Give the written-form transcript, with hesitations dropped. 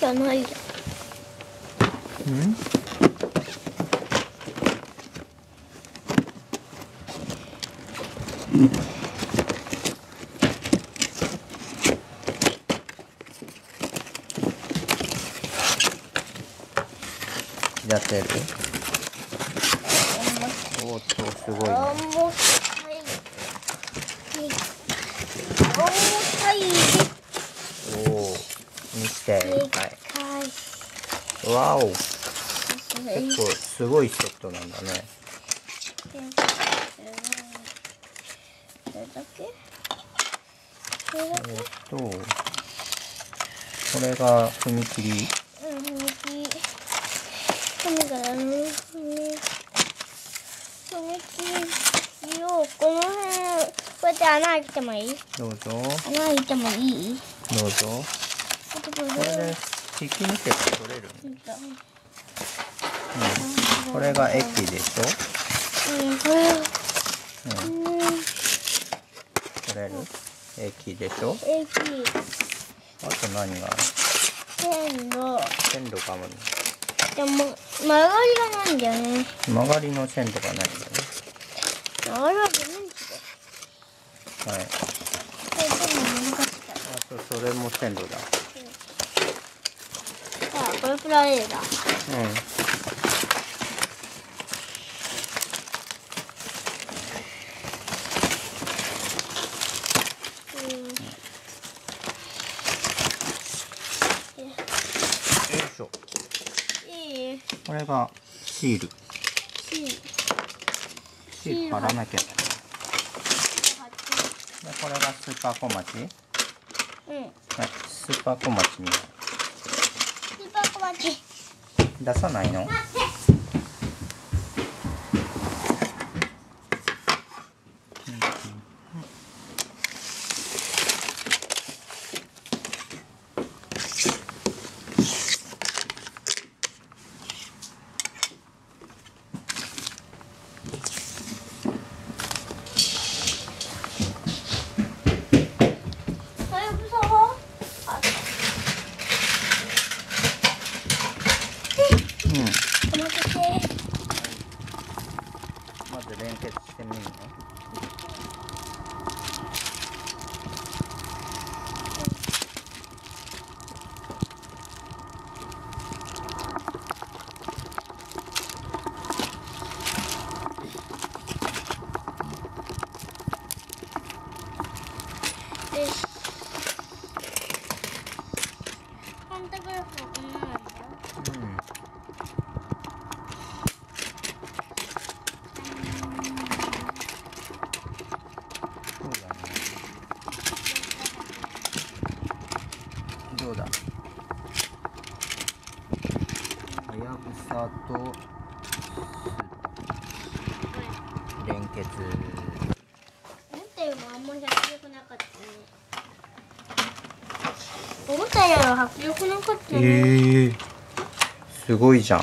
じゃないじゃん。うん？やってる？おっと、すごいね。重たい。おお、見て。はい。わお。結構すごいセットなんだね。これだけ？これが踏切。踏切をこの辺、こうやって穴開けてもいい？どうぞ。穴開いてもいい？どうぞ。これで引き抜けば取れる。これが駅でしょ。取れる。駅でしょ。あと何がある？線路があるの。でも曲がりがないんだよね。曲がりの線路がないんだよね。曲がりはベンチで。はい。それも線路だ。これプラレールだ。これがシール。シール貼らなきゃいけない。で、これがスーパー小町。はい、スーパー小町に。スーパー小町。出さないの？まず連結してみるね。パンタグラフはこんななんだよ。どうだ。はやぶさと連結。思ったよりもあんまり迫力なかったね。思ったよりは迫力なかったね。すごいじゃん。